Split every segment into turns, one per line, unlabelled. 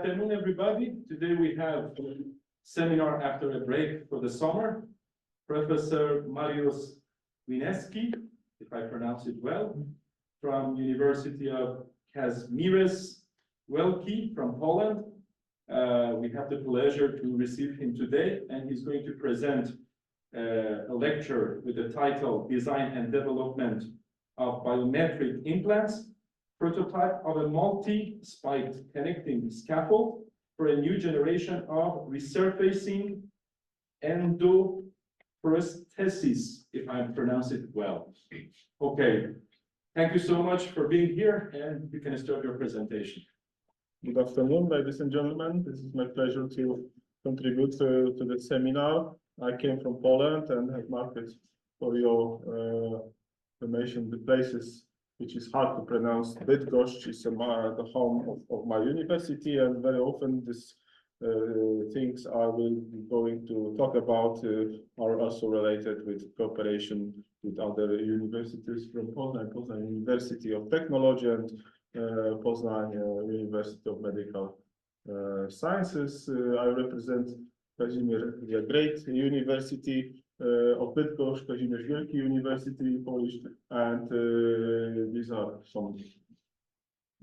afternoon, everybody. Today we have a seminar after a break for the summer. Professor Mariusz Winiecki, if I pronounce it well, from University of Kazimierz Wielki from Poland. We have the pleasure to receive him today, and he's going to present a lecture with the title Design and Development of Biometric Implants, prototype of a multi-spiked connecting scaffold for a new generation of resurfacing endoprosthesis, if I pronounce it well. Okay, thank you so much for being here, and you can start your presentation.
Good afternoon, ladies and gentlemen. This is my pleasure to contribute to the seminar. I came from Poland and have marked for your information the places which is hard to pronounce. Bydgoszcz is the home of my university, and very often these things I will be going to talk about are also related with cooperation with other universities from Poznań, Poznań University of Technology, and Poznań University of Medical Sciences. I represent Kazimierz, the great University of Bydgoszcz, Kazimierz Wielki University, Polish, and these are some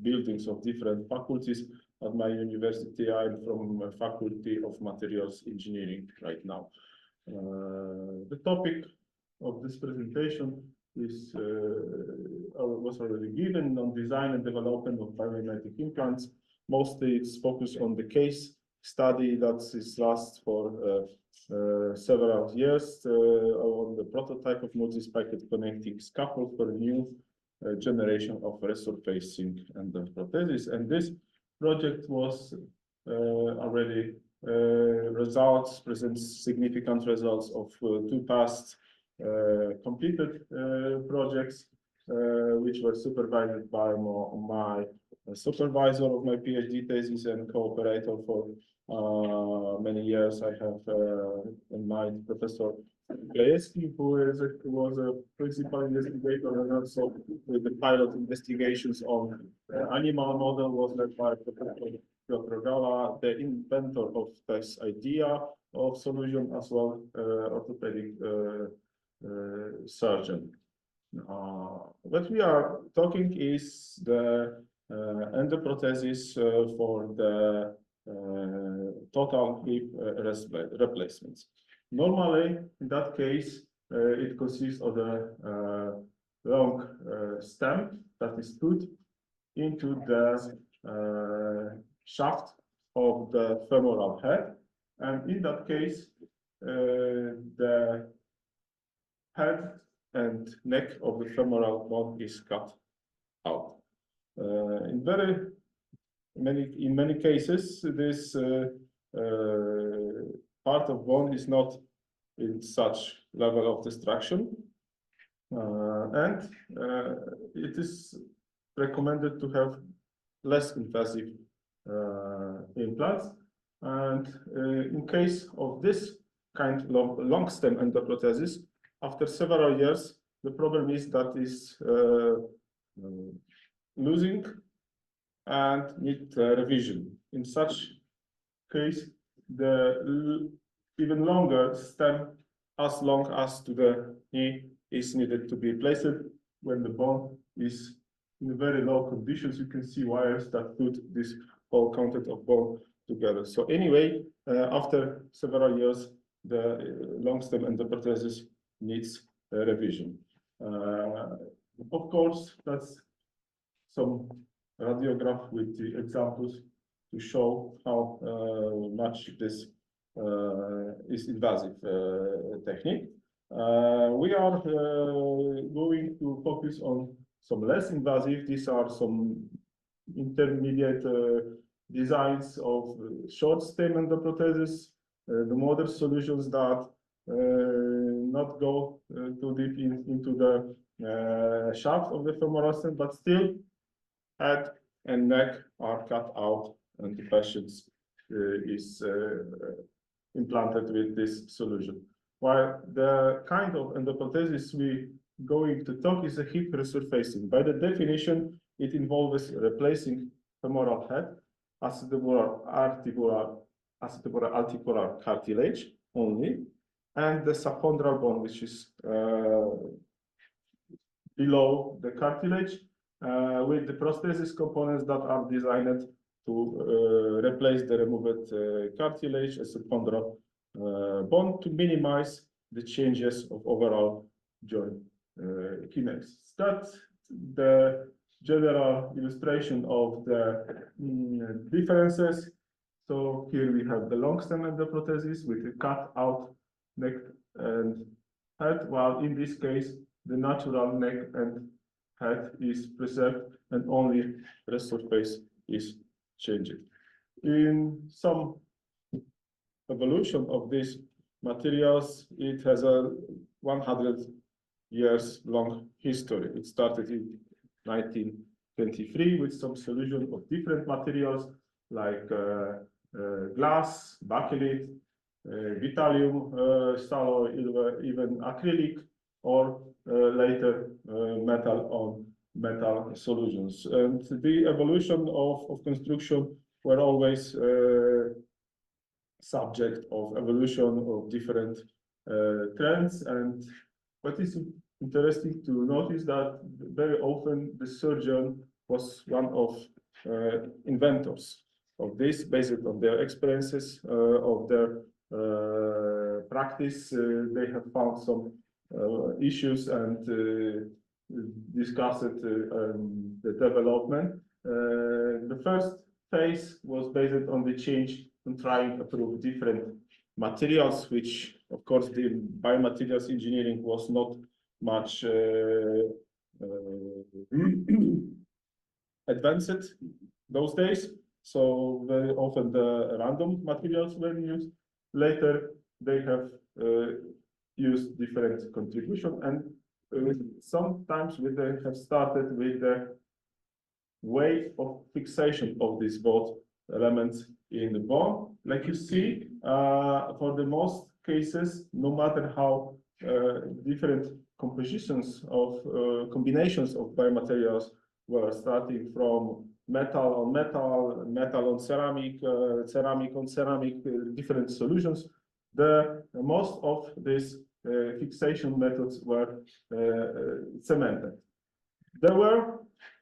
buildings of different faculties at my university. I'm from Faculty of Materials Engineering right now. The topic of this presentation is was already given on design and development of biomimetic implants. Mostly it's focused on the case study that is lasts for several years on the prototype of multi-spiked connecting scaffold for a new generation of resurfacing endoprosthesis. And this project was already presents significant results of two past completed projects, which were supervised by my supervisor of my PhD thesis and cooperator for many years. I have in mind Professor Winiecki, who was a principal investigator, and also with the pilot investigations on animal model was led by Professor Trabecular, the inventor of this idea of solution, as well orthopedic surgeon. What we are talking is the endoprosthesis for the total hip replacements. Normally, in that case, it consists of a long stem that is put into the shaft of the femoral head, and in that case, the head and neck of the femoral bone is cut out. In many cases, this part of bone is not in such level of destruction, and it is recommended to have less invasive implants. And in case of this kind of long stem endoprosthesis, after several years, the problem is that is losing and need revision. In such case, the even longer stem, as long as to the knee, is needed to be placed when the bone is in very low conditions. You can see wires that put this whole content of bone together. So anyway, after several years, the long stem endoprosthesis needs revision. Of course, that's some radiograph with the examples to show how much this is invasive technique. We are going to focus on some less invasive. These are some intermediate designs of short stem endoprosthesis, the modern solutions that not go too deep into the shaft of the femoral stem, but still head and neck are cut out, and the patient is implanted with this solution. While the kind of endoprosthesis we going to talk is a hip resurfacing. By the definition, it involves replacing femoral head acetibular cartilage only, and the subchondral bone, which is below the cartilage, with the prosthesis components that are designed to replace the removed cartilage as a subchondral bone to minimize the changes of overall joint kinetics. That's the general illustration of the differences. So here we have the long stem endoprosthesis with a cut out neck and head, while in this case the natural neck and head is preserved and only the surface is changed. In some evolution of these materials, it has a 100 years long history. It started in 1923 with some solution of different materials like glass, bakelite, vitalium, alloy, even acrylic, or later metal on metal solutions. And the evolution of construction were always subject of evolution of different trends. And what is interesting to notice that very often the surgeon was one of inventors of this, based on their experiences of their practice. They have found some issues and discussed the development. The first phase was based on the change and trying to prove different materials, which of course the biomaterials engineering was not much advanced those days. So very often the random materials were used. Later they have used different contribution, and sometimes they have started with the way of fixation of these both elements in the bone. Like you see, for the most cases, no matter how different compositions of combinations of biomaterials were, starting from metal on metal, metal on ceramic, ceramic on ceramic, different solutions, most of these fixation methods were cemented. There were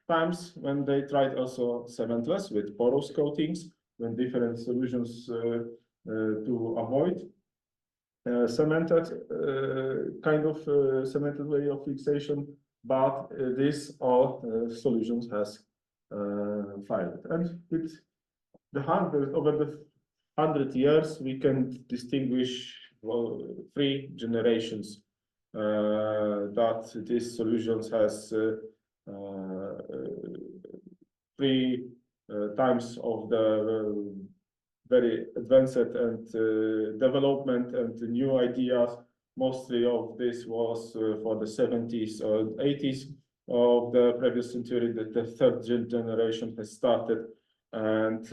times when they tried also cementless with porous coatings, when different solutions to avoid cemented kind of cemented way of fixation, but these all solutions has failed. And with over the 100 years, we can distinguish three generations that these solutions has three times of the very advanced and development and new ideas. Mostly of this was for the 70s or 80s of the previous century, that the third generation has started, and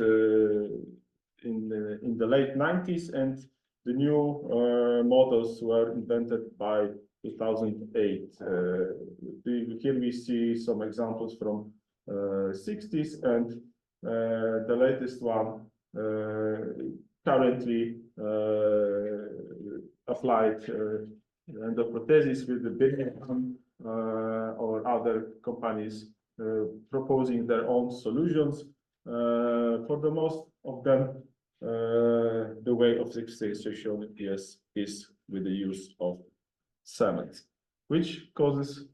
in the late 90s, and the new models were invented by 2008. Here we see some examples from 60s, and the latest one currently applied endoprosthesis with the big or other companies proposing their own solutions. For the most of them, the way of fixation is with the use of cement, which causes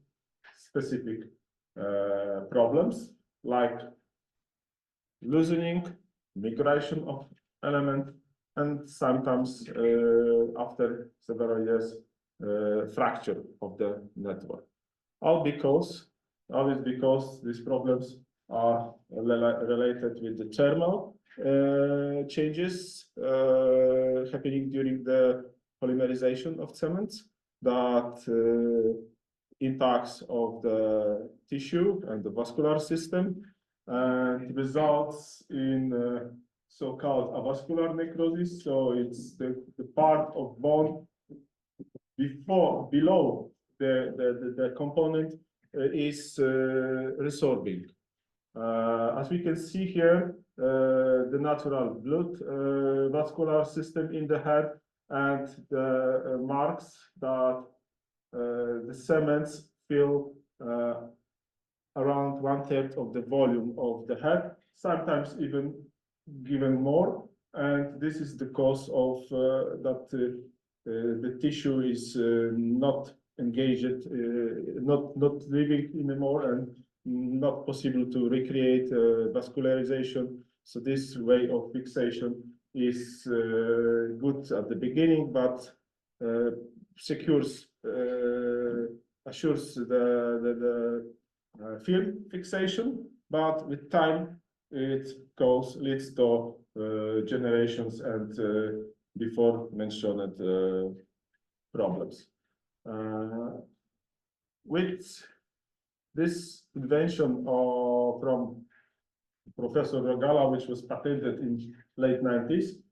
specific problems like loosening, migration of element, and sometimes after several years, fracture of the network. All is because these problems are related with the thermal changes happening during the polymerization of cements, that impacts of the tissue and the vascular system, and results in so-called avascular necrosis. So it's the part of bone below the component is resorbing, As we can see here, the natural blood vascular system in the head and the marks that the cements fill around 1/3 of the volume of the head, sometimes even more. And this is the cause of that the tissue is not engaged, not living anymore, and not possible to recreate vascularization. So this way of fixation is good at the beginning, but assures the film fixation, but with time it leads to generations and before mentioned problems. With this invention from Professor Rogala, which was patented in late 90s,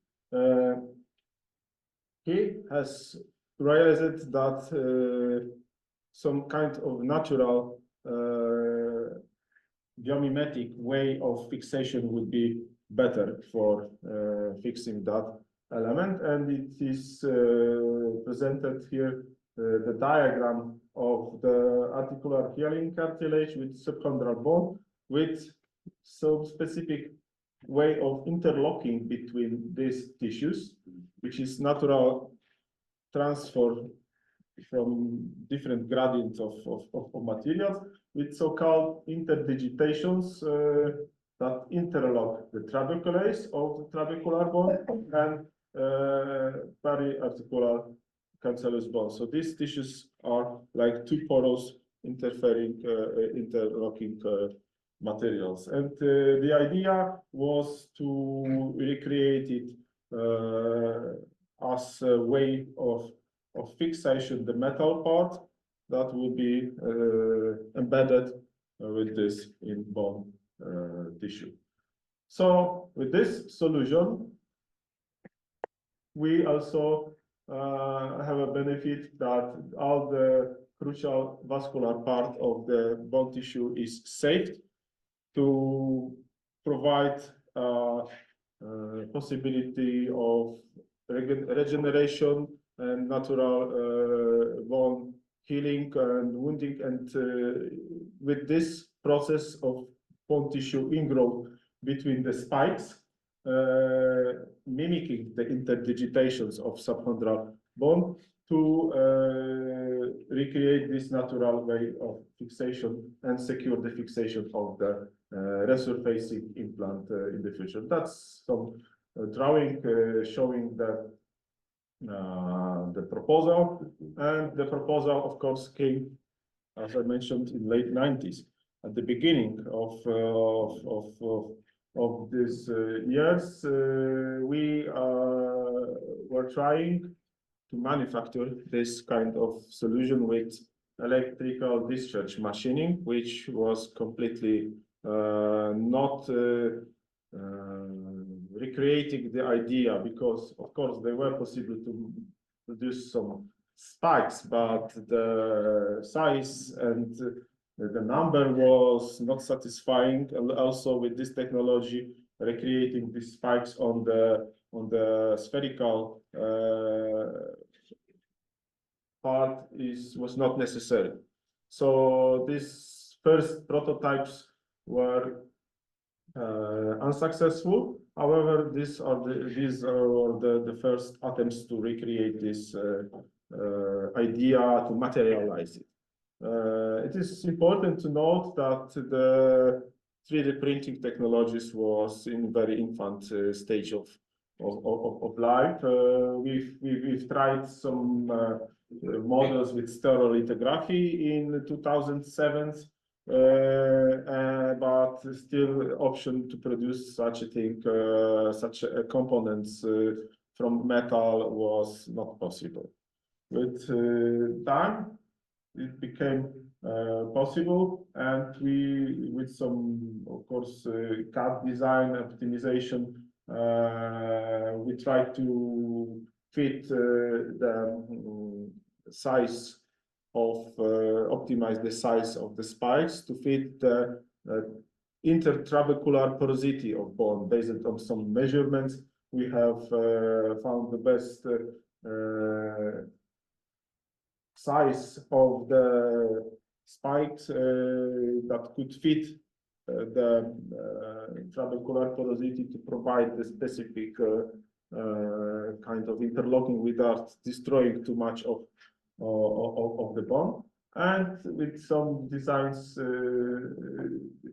he has realized that some kind of natural biomimetic way of fixation would be better for fixing that element, and it is presented here the diagram of the articular hyaline cartilage with subchondral bone with some specific way of interlocking between these tissues, which is natural transfer from different gradients of materials with so-called interdigitations that interlock the trabeculae of the trabecular bone and periarticular cancellous bone. So these tissues are like two porous interlocking materials. And the idea was to recreate it as a way of fixation, the metal part that will be embedded with this in bone tissue. So with this solution, we also have a benefit that all the crucial vascular part of the bone tissue is saved to provide possibility of regeneration and natural bone healing and wounding, and with this process of bone tissue ingrowth between the spikes, mimicking the interdigitations of subchondral bone to recreate this natural way of fixation and secure the fixation of the resurfacing implant in the future. That's some drawing showing the proposal, and the proposal, of course, came, as I mentioned, in late 90s. At the beginning of these years, we were trying to manufacture this kind of solution with electrical discharge machining, which was completely not recreating the idea, because of course they were possible to produce some spikes, but the size and the number was not satisfying. And also with this technology, recreating these spikes on the spherical part was not necessary. So these first prototypes were unsuccessful. However, these are the first attempts to recreate this idea, to materialize it. It is important to note that the 3D printing technologies was in very infant stage of life. We've tried some models with stereolithography in 2007. But still option to produce such a thing, such a components from metal was not possible. With time, it became possible, and we, with some, of course, CAD design optimization, we tried to fit the size of optimize the size of the spikes to fit the intertrabecular porosity of bone. Based on some measurements, we have found the best size of the spikes that could fit the trabecular porosity to provide the specific kind of interlocking without destroying too much of the bone. And with some designs,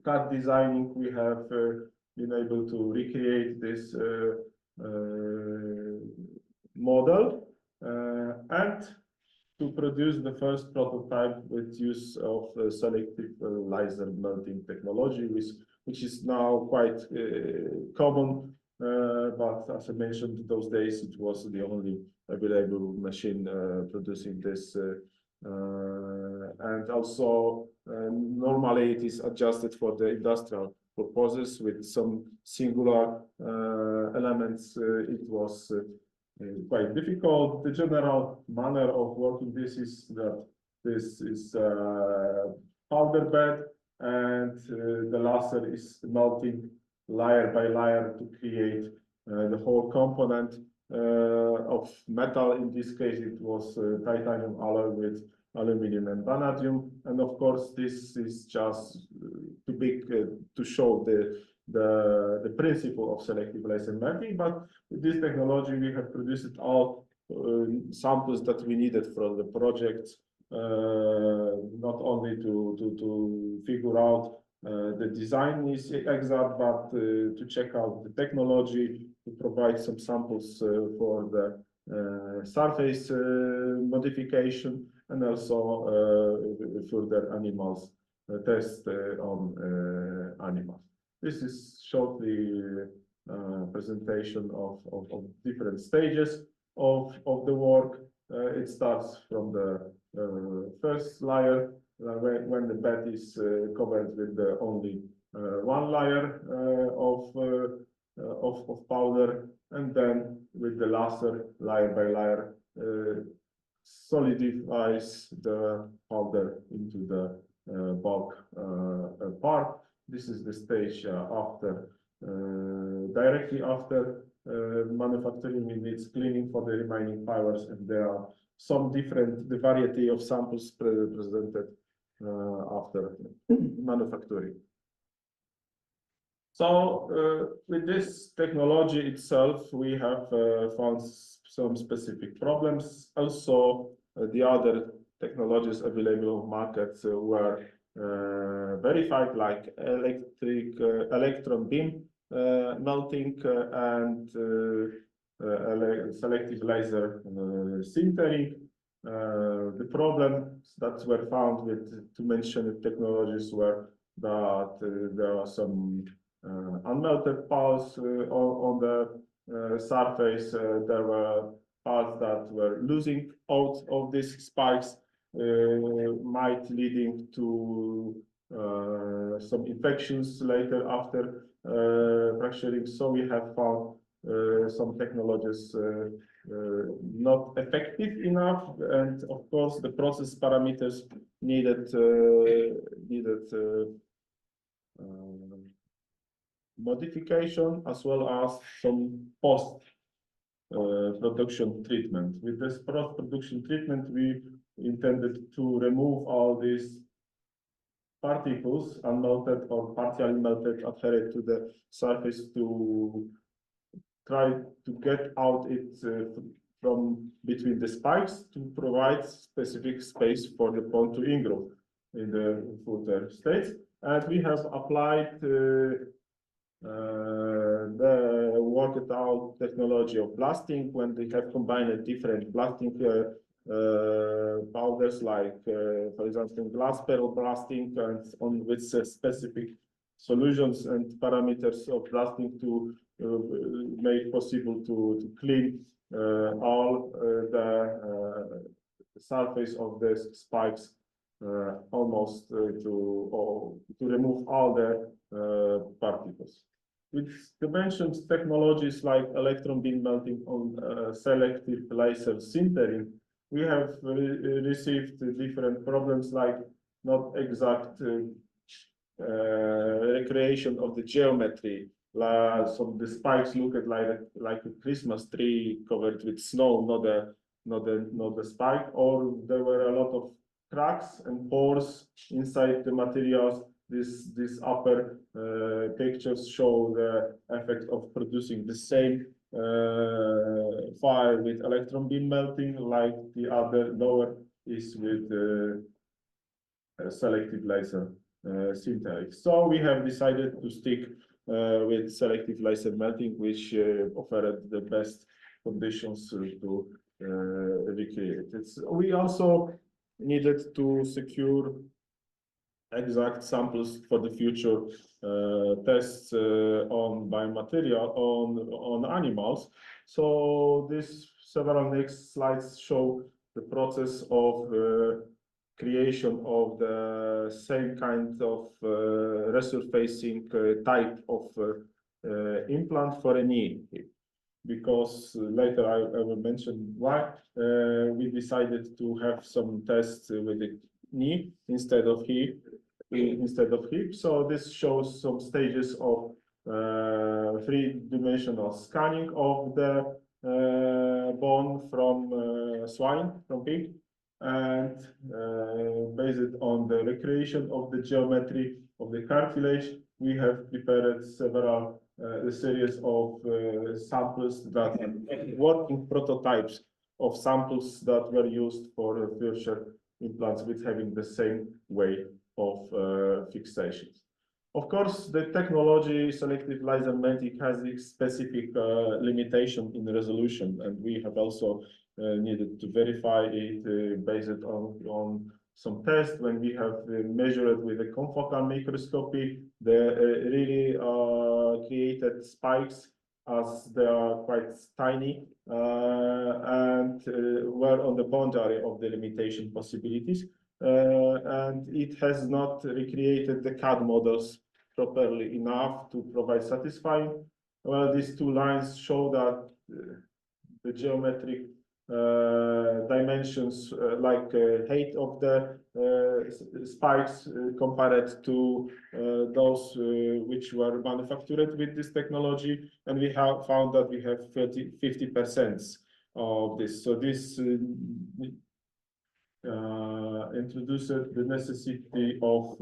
CAD designing, we have been able to recreate this model and to produce the first prototype with use of selective laser melting technology, which is now quite common. But as I mentioned, those days it was the only available machine producing this. And also, normally it is adjusted for the industrial purposes with some singular elements. It was quite difficult. The general manner of working this is that this is powder bed, and the laser is melting layer by layer to create the whole component of metal. In this case, it was titanium alloy with aluminum and vanadium. And of course, this is just too big to show the principle of selective laser melting. But with this technology, we have produced all samples that we needed for the project, not only to figure out the design is exact, but to check out the technology, to provide some samples for the surface modification, and also further animals test on animals. This is shortly presentation of different stages of the work. It starts from the first layer when the bed is covered with the only one layer of powder, and then with the laser layer by layer solidifies the powder into the bulk part. This is the stage after, directly after manufacturing. It needs cleaning for the remaining fibers, and there are some different, the variety of samples presented after manufacturing. So with this technology itself, we have found some specific problems. Also, the other technologies available on markets were verified, like electron beam melting and selective laser sintering. The problems that were found with two mentioned technologies were that there are some unmelted parts on the surface. There were parts that were losing out of these spikes, might leading to some infections later after fracturing. So we have found some technologies not effective enough, and of course the process parameters needed modification, as well as some post production treatment. With this post production treatment, we intended to remove all these particles, unmelted or partially melted, adhered to the surface, to try to get out it from between the spikes, to provide specific space for the bone to ingrow in the further states. And we have applied the worked out technology of blasting, when they have combined different blasting powders, like for example glass pearl blasting, and on with specific solutions and parameters of blasting to make possible to clean all the surface of the spikes, almost to remove all the particles. With the mentioned technologies like electron beam melting on selective laser sintering, we have received different problems, like not exact recreation of the geometry. So the spikes look at like a Christmas tree covered with snow, not a spike. Or there were a lot of cracks and pores inside the materials. These upper pictures show the effect of producing the same fire with electron beam melting, like the other lower is with selective laser synthetic. So we have decided to stick with selective laser melting, which offered the best conditions to recreate it. We also needed to secure exact samples for the future tests on biomaterial on animals. So these several next slides show the process of creation of the same kind of resurfacing type of implant for a knee. Because later I will mention why we decided to have some tests with the knee instead of hip. So this shows some stages of three-dimensional scanning of the bone from swine, from pig, and based on the recreation of the geometry of the cartilage, we have prepared several a series of samples that are working prototypes of samples that were used for future implants with having the same way of fixations. Of course, the technology selective laser melting has a specific limitation in resolution, and we have also needed to verify it based on some tests when we have measured with a confocal microscopy the really created spikes, as they are quite tiny and were on the boundary of the limitation possibilities. And it has not recreated the CAD models properly enough to provide satisfying. Well, these two lines show that the geometric dimensions like height of the spikes compared to those which were manufactured with this technology, and we have found that we have 50% of this. So this introduced the necessity of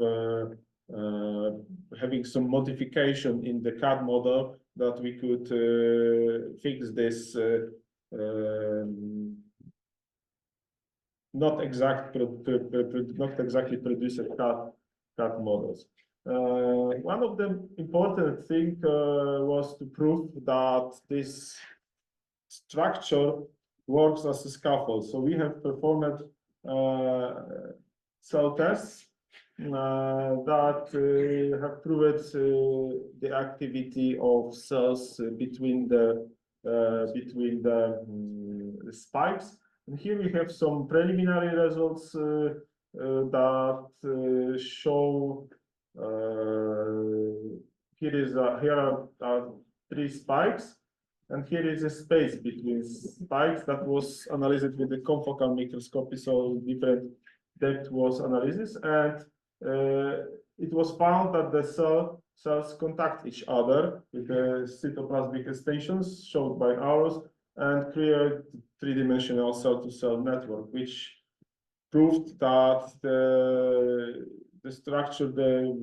having some modification in the CAD model that we could fix this not exactly produced CAD models. One of the important things was to prove that this structure works as a scaffold. So we have performed cell tests that have proved the activity of cells between the spikes. And here we have some preliminary results that show here are 3 spikes, and here is a space between spikes that was analyzed with the confocal microscopy, so different depth was analysis, and it was found that the cells contact each other with the cytoplasmic extensions showed by arrows and create three-dimensional cell-to-cell network, which proved that the structure, the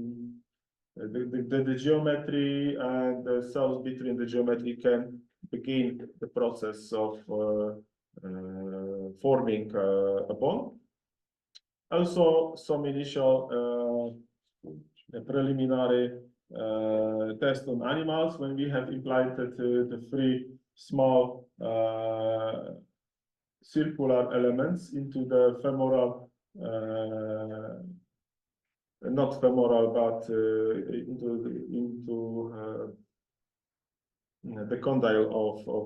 geometry and the cells between the geometry can begin the process of forming a bone. Also, some initial preliminary test on animals when we have implanted the 3 small circular elements into the femoral, not femoral, but into the condyle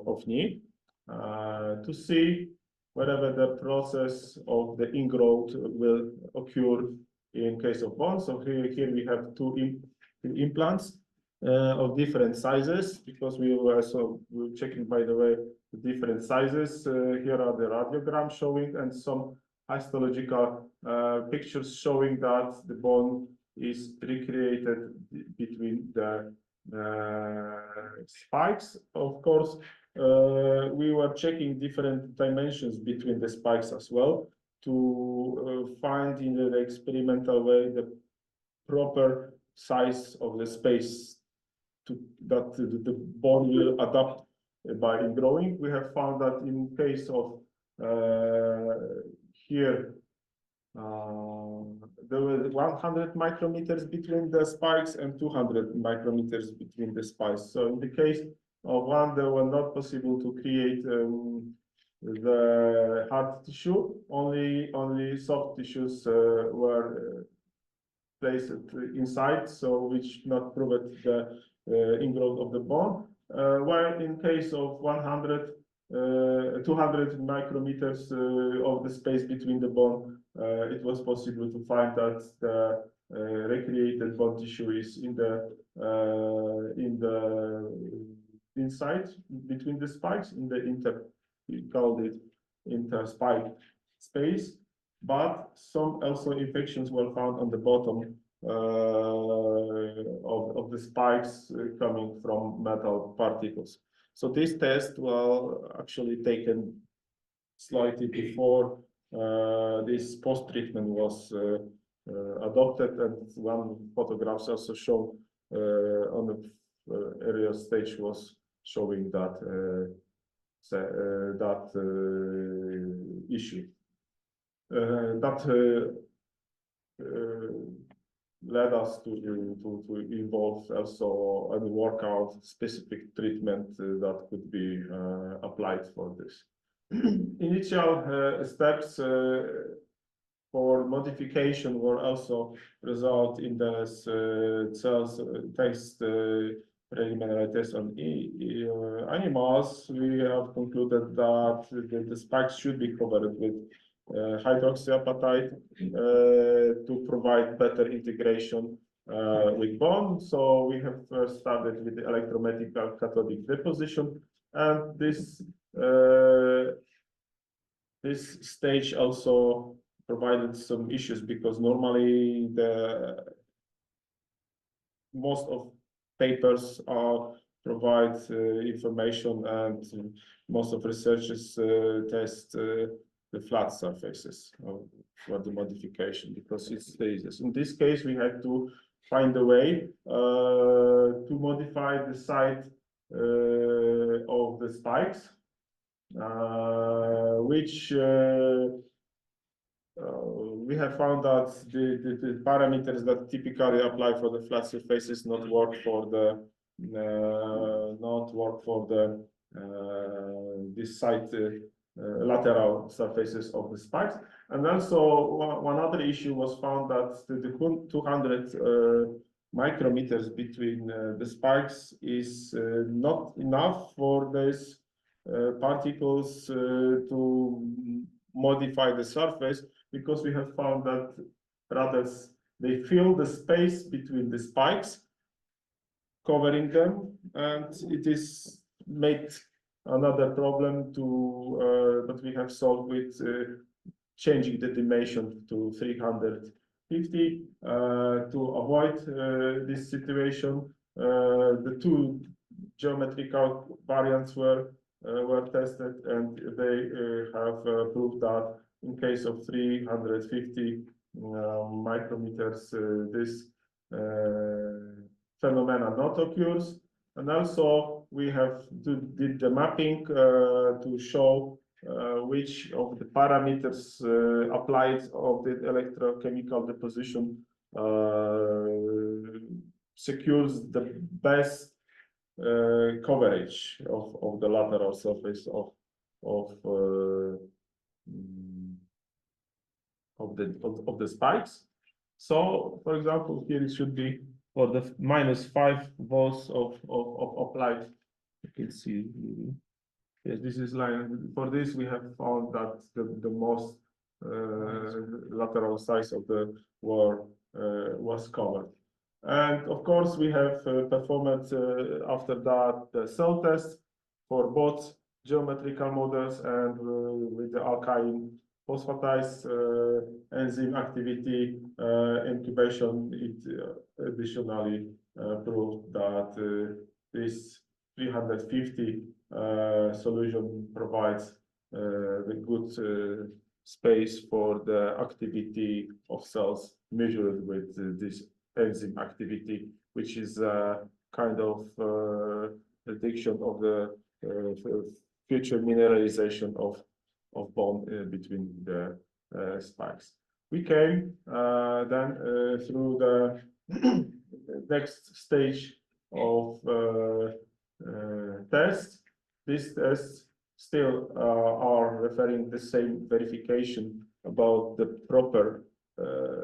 of knee to see whether the process of the ingrowth will occur in case of bone. So here we have 2 implants of different sizes, because we were checking, by the way, the different sizes. Here are the radiograms showing and some histological pictures showing that the bone is recreated between the spikes. Of course, we were checking different dimensions between the spikes as well to find in the experimental way the proper size of the space that the bone will adapt by growing. We have found that in case of here there were 100 micrometers between the spikes and 200 micrometers between the spikes. So in the case of one, they were not possible to create the hard tissue. Only soft tissues were placed inside, so which not proved the ingrowth of the bone. While in case of 200 micrometers of the space between the bone, it was possible to find that the recreated bone tissue is in the inside between the spikes in the we called it interspike space, but some also infections were found on the bottom of the spikes coming from metal particles. So this test was actually taken slightly before this post-treatment was adopted, and one photographs also show on the earlier stage was showing that issue. That led us to involve also and work out specific treatment that could be applied for this. Initial steps for modification were also result in the cells test preliminary test on animals. We have concluded that the spikes should be covered with hydroxyapatite to provide better integration with bone. So we have first started with the electromechanical cathodic deposition, and this stage also provided some issues because normally most of papers provide information, and most of researchers test the flat surfaces for the modification because it's easiest. In this case, we had to find a way to modify the side of the spikes, which we have found that the parameters that typically apply for the flat surfaces not work for the this side lateral surfaces of the spikes. And also one other issue was found that the 200 micrometers between the spikes is not enough for these particles to modify the surface, because we have found that rather they fill the space between the spikes, covering them, and it is made another problem that we have solved with changing the dimension to 350 to avoid this situation. The two geometrical variants were tested, and they have proved that in case of 350 micrometers, this phenomena not occurs. And also we have did the mapping to show which of the parameters applied of the electrochemical deposition secures the best coverage of the lateral surface of the spikes. So, for example, here it should be for the -5 volts of applied. You can see. Yes, this is line. For this, we have found that the most lateral size of the wall was covered. And of course, we have performed after that the cell test for both geometrical models and with the alkyne phosphatase enzyme activity incubation. It additionally proved that this 350 solution provides the good space for the activity of cells measured with this enzyme activity, which is a kind of prediction of the future mineralization of bone between the spikes. We came then through the next stage of test. These tests still are referring the same verification about the proper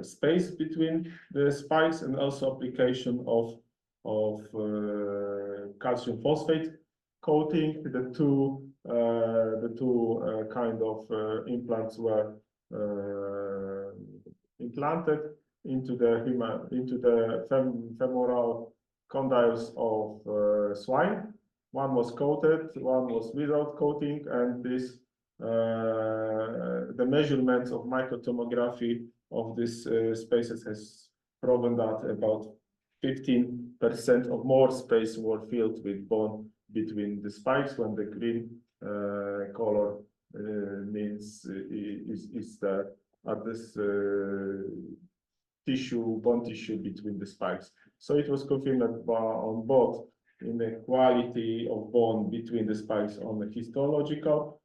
space between the spikes, and also application of calcium phosphate coating. The two kind of implants were implanted into the femoral condyles of swine. One was coated, one was without coating, and this the measurements of microtomography of these spaces has proven that about 15% of more space were filled with bone between the spikes, when the green color means is that at this bone tissue between the spikes. So it was confirmed on both in the quality of bone between the spikes on the histological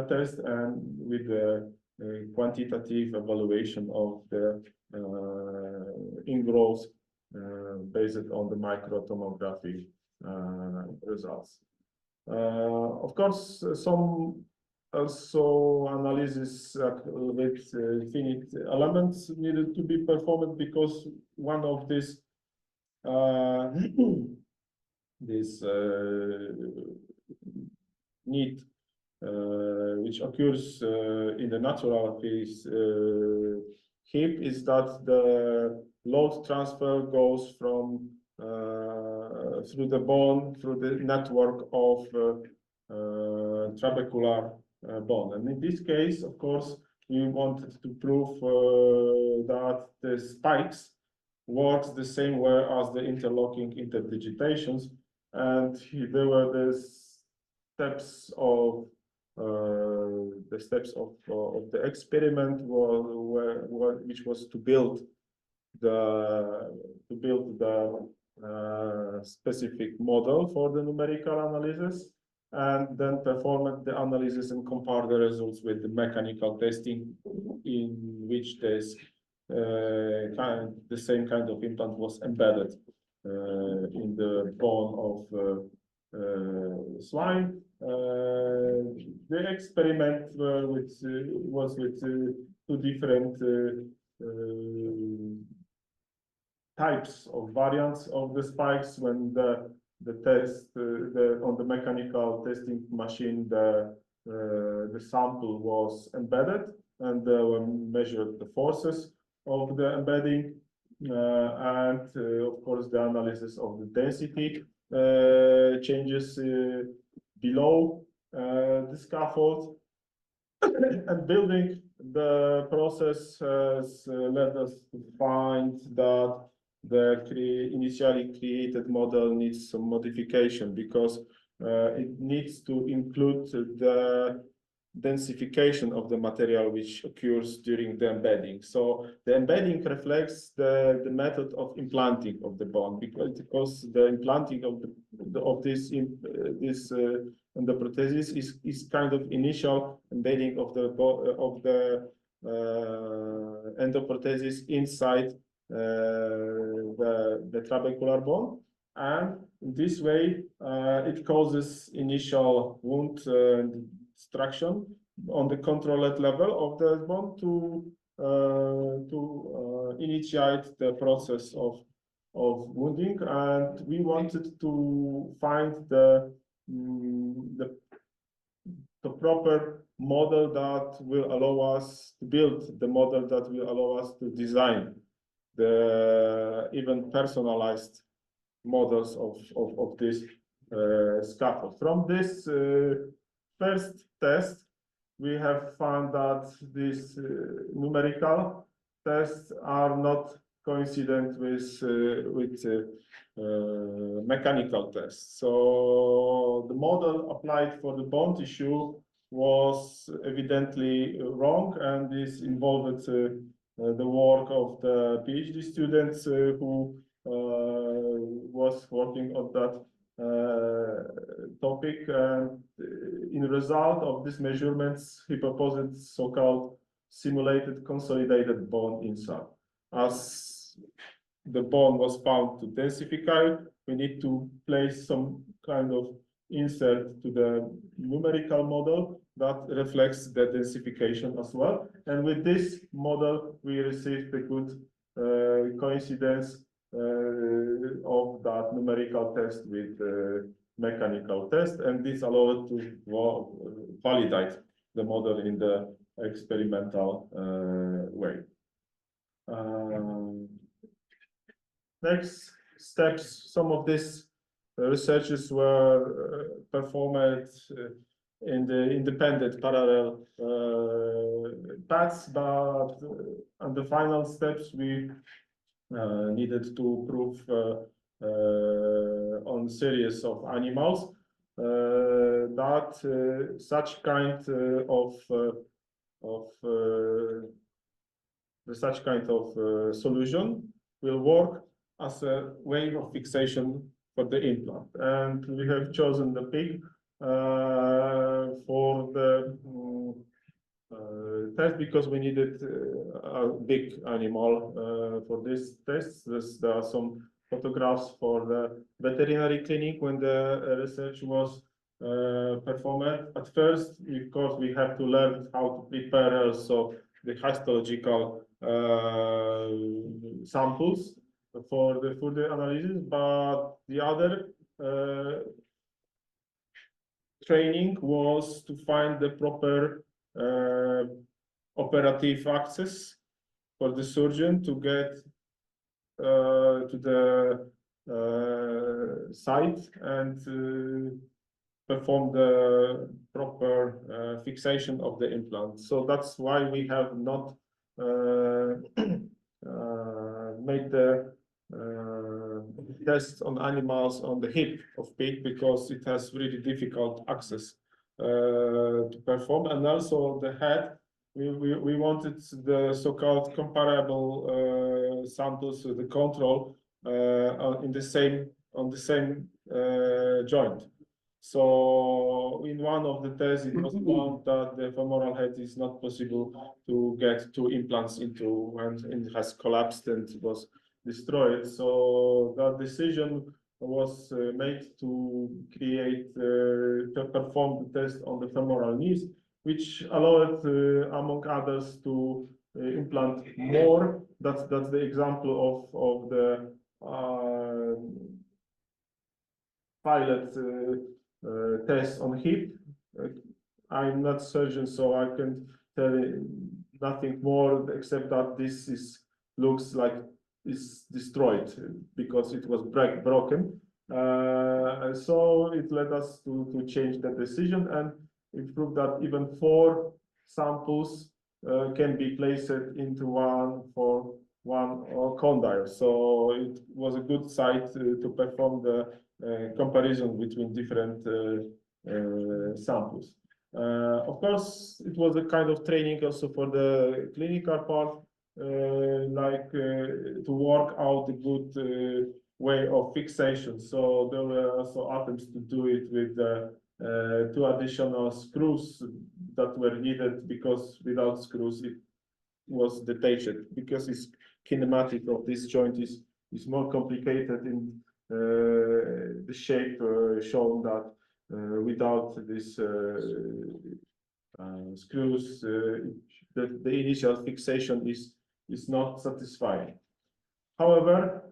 test, and with the quantitative evaluation of the ingrowth based on the microtomography results. Of course, some also analysis with finite elements needed to be performed, because one of these need which occurs in the natural phase hip is that the load transfer goes from through the bone, through the network of trabecular bone. And in this case, of course, we wanted to prove that the spikes works the same way as the interlocking interdigitations, and there were the steps of the experiment which was to build the specific model for the numerical analysis, and then perform the analysis and compare the results with the mechanical testing, in which there's the same kind of implant was embedded in the bone of swine. The experiment was with two different types of variants of the spikes. When the test on the mechanical testing machine, the sample was embedded, and we measured the forces of the embedding, and of course the analysis of the density changes below the scaffold. And building the process has led us to find that the initially created model needs some modification, because it needs to include the densification of the material which occurs during the embedding. So the embedding reflects the method of implanting of the bone, because the implanting of this endoprosthesis is kind of initial embedding of the endoprosthesis inside the trabecular bone, and in this way it causes initial wound destruction on the controlled level of the bone to initiate the process of wounding. And we wanted to find the proper model that will allow us to build the model that will allow us to design the even personalized models of this scaffold. From this first test, we have found that these numerical tests are not coincident with mechanical tests. So the model applied for the bone tissue was evidently wrong, and this involved the work of the PhD students who was working on that topic. And in result of these measurements, he proposed so-called simulated consolidated bone insert. As the bone was found to densify, we need to place some kind of insert to the numerical model that reflects the densification as well. And with this model, we received a good coincidence of that numerical test with mechanical test, and this allowed to validate the model in the experimental way. Next steps, some of these researches were performed in the independent parallel paths, but on the final steps we needed to prove on series of animals that such kind of solution will work as a way of fixation for the implant. And we have chosen the pig for the test because we needed a big animal for this test. There are some photographs for the veterinary clinic when the research was performed. At first, of course, we have to learn how to prepare also the histological samples for the analysis, but the other training was to find the proper operative access for the surgeon to get to the site and perform the proper fixation of the implant. So that's why we have not made the tests on animals on the hip of pig, because it has really difficult access to perform. And also the head, we wanted the so-called comparable samples to the control on the same joint. So in one of the tests, it was found that the femoral head is not possible to get two implants into when it has collapsed and was destroyed. So that decision was made to create, to perform the test on the femoral knees, which allowed, among others, to implant more. That's the example of the pilot test on hip. I'm not surgeon, so I can tell you nothing more except that this looks like it's destroyed because it was broken. So it led us to change the decision, and it proved that even 4 samples can be placed into one condyle. So it was a good site to perform the comparison between different samples. Of course, it was a kind of training also for the clinical part, to work out a good way of fixation. So there were also attempts to do it with 2 additional screws that were needed, because without screws it was detached, because its kinematic of this joint is more complicated in the shape shown that without this screws, the initial fixation is not satisfying. However,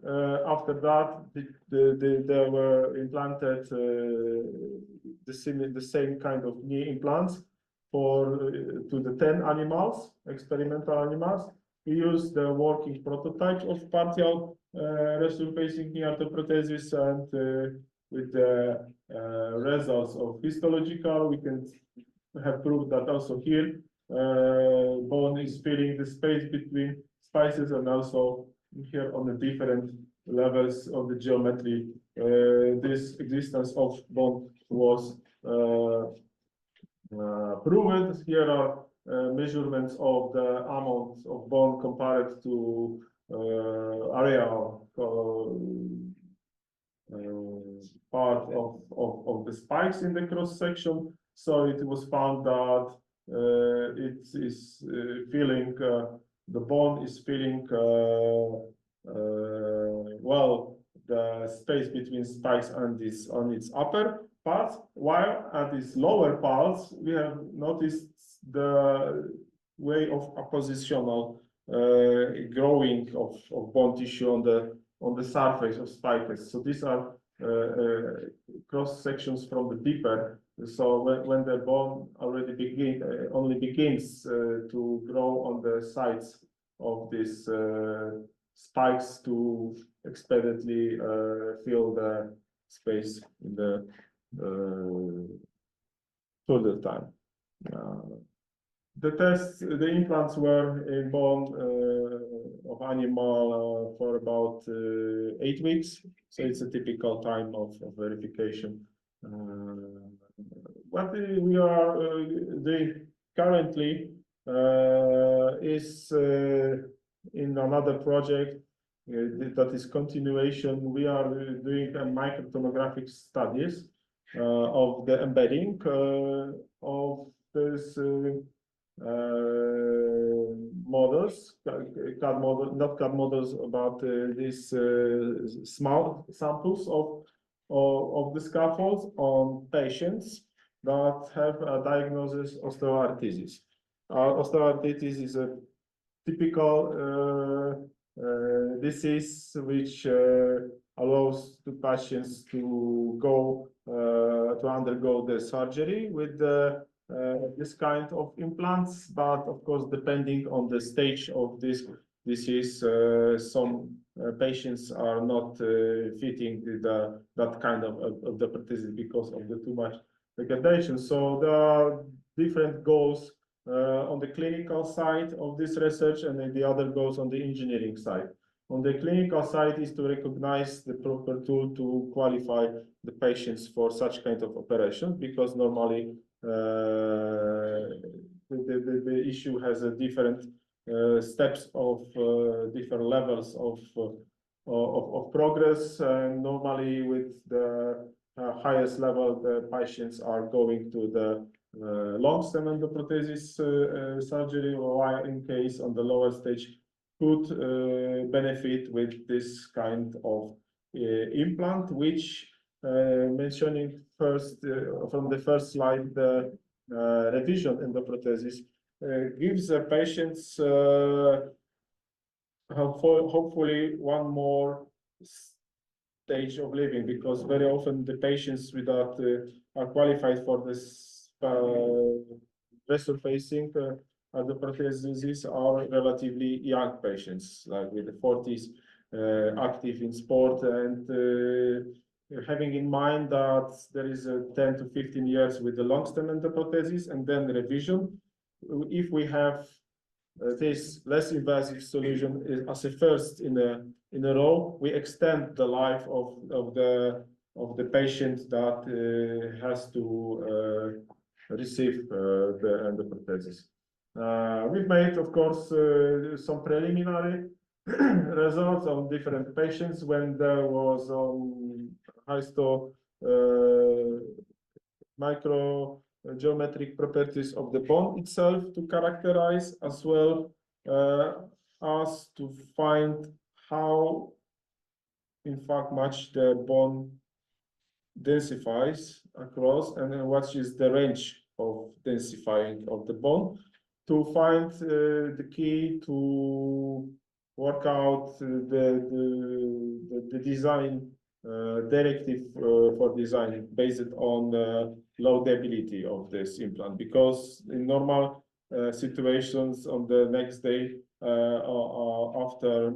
after that, there were implanted the same kind of knee implants to the 10 animals, experimental animals. We used the working prototype of partial resurfacing knee arthroprothesis, and with the results of histological, we can have proved that also here, bone is filling the space between spices, and also here on the different levels of the geometry, this existence of bone was proven. Here are measurements of the amount of bone compared to area part of the spikes in the cross section. So it was found that it is filling the bone is filling well the space between spikes and this on its upper parts, while at these lower parts we have noticed the way of oppositional growing of bone tissue on the surface of spikes. So these are cross sections from the deeper. So when the bone already only begins to grow on the sides of these spikes to expediently fill the space in the further time. The implants were in bone of animal for about 8 weeks, so it's a typical time of verification. What we are doing currently is in another project that is continuation. We are doing a microtomographic studies of the embedding of this models, CAD model, not CAD models, but these small samples of the scaffolds on patients that have a diagnosis of osteoarthritis. Osteoarthritis is a typical disease which allows the patients to go to undergo the surgery with this kind of implants, but of course, depending on the stage of this disease, some patients are not fitting that kind of the prosthesis because of the too much degradation. So there are different goals on the clinical side of this research, and then the other goes on the engineering side. On the clinical side is to recognize the proper tool to qualify the patients for such kind of operations, because normally the issue has a different steps of different levels of progress, and normally with the highest level, the patients are going to the long-stem endoprosthesis surgery, while in case on the lower stage could benefit with this kind of implant, which mentioning first from the first slide, the revision endoprosthesis gives the patients hopefully one more stage of living, because very often the patients without are qualified for this resurfacing endoprosthesis are relatively young patients, like with the 40s, active in sport, and having in mind that there is a 10 to 15 years with the long-stem endoprosthesis and then revision. If we have this less invasive solution as a first in a row, we extend the life of the patient that has to receive the endoprosthesis. We've made, of course, some preliminary results on different patients when there was histo micro geometric properties of the bone itself to characterize, as well as to find how, in fact, much the bone densifies across, and then what is the range of densifying of the bone, to find the key to work out the design directive for design based on low debility of this implant, because in normal situations on the next day after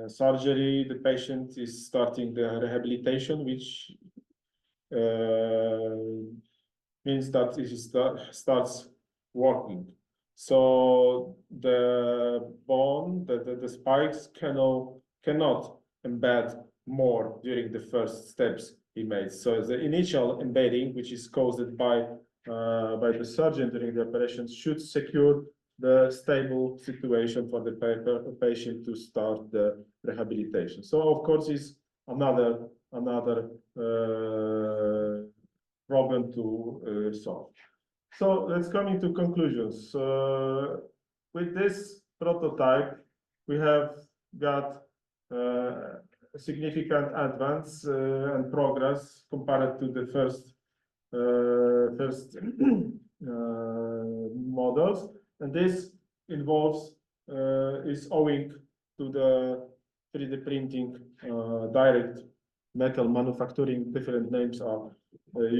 surgery, the patient is starting the rehabilitation, which means that it starts working. So the bone, the spikes cannot embed more during the first steps he made. So the initial embedding, which is caused by the surgeon during the operation, should secure the stable situation for the patient to start the rehabilitation. So of course, is another problem to solve. So let's come into conclusions. With this prototype, we have got a significant advance and progress compared to the first models, and this involves is owing to the 3D printing, direct metal manufacturing. Different names are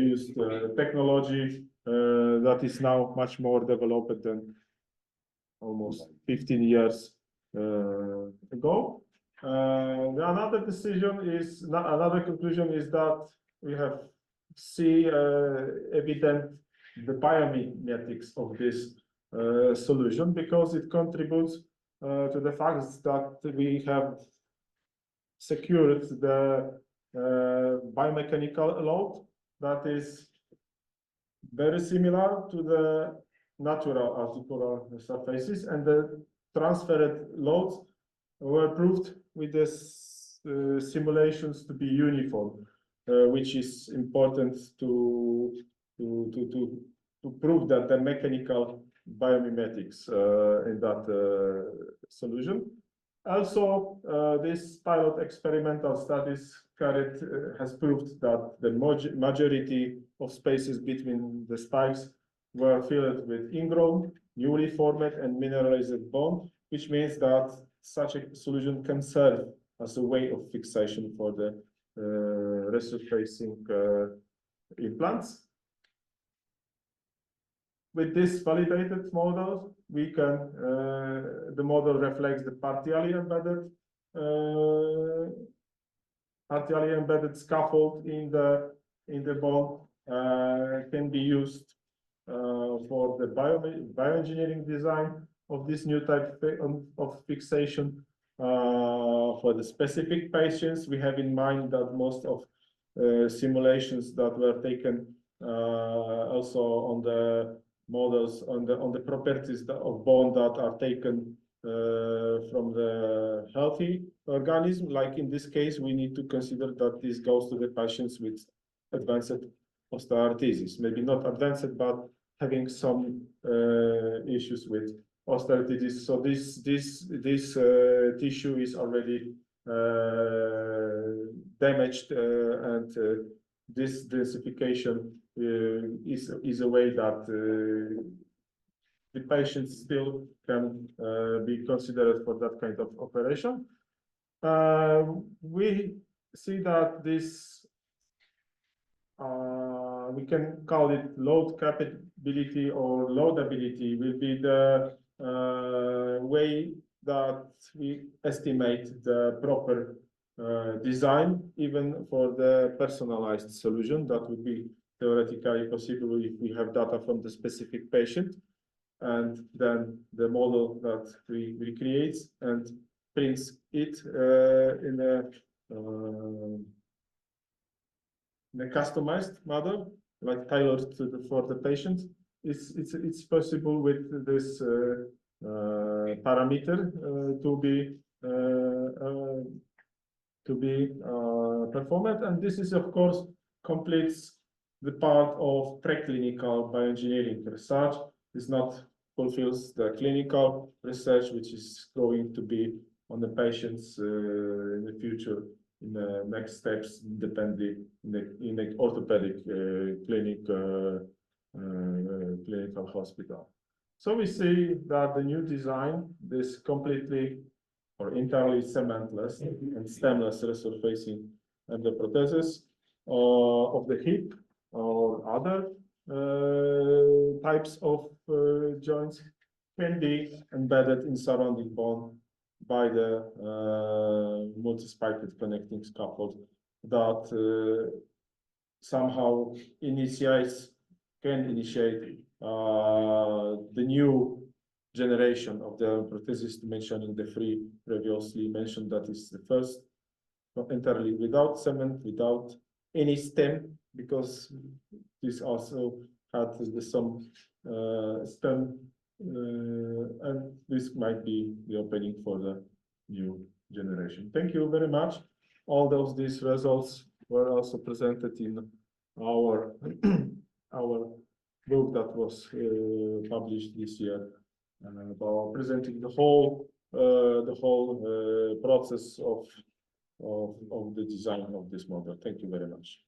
used. Technology that is now much more developed than almost 15 years ago. Another conclusion is that we have evident the biomimetics of this solution, because it contributes to the fact that we have secured the biomechanical load that is very similar to the natural articular surfaces, and the transferred loads were proved with the simulations to be uniform, which is important to prove that the mechanical biomimetics in that solution. Also, this pilot experimental studies has proved that the majority of spaces between the spikes were filled with ingrown, newly formed and mineralized bone, which means that such a solution can serve as a way of fixation for the resurfacing implants. With this validated model, we can the model reflects the partially embedded scaffold in the bone, can be used for the bioengineering design of this new type of fixation. For the specific patients, we have in mind that most of simulations that were taken also on the models on the properties of bone that are taken from the healthy organism. Like in this case, we need to consider that this goes to the patients with advanced osteoarthritis, maybe not advanced, but having some issues with osteoarthritis. So this tissue is already damaged, and this densification is a way that the patients still can be considered for that kind of operation. We see that this we can call it load capability or loadability will be the way that we estimate the proper design, even for the personalized solution. That would be theoretically possible if we have data from the specific patient, and then the model that we create and prints it in a customized model, like tailored for the patient. It's possible with this parameter to be performed, and this is of course completes the part of preclinical bioengineering research. This not fulfills the clinical research, which is going to be on the patients in the future, in the next steps, depending in the orthopedic clinical hospital. So we see that the new design, this completely or entirely cementless and stemless resurfacing endoprosthesis of the hip or other types of joints can be embedded in surrounding bone by the multi-spiked connecting scaffold that somehow initiates can initiate the new generation of the prosthesis, mentioning the three previously mentioned, that is the first entirely without cement, without any stem, because this also had some stem, and this might be the opening for the new generation. Thank you very much. All these results were also presented in our our book that was published this year, about presenting the whole process of the design of this model. Thank you very much.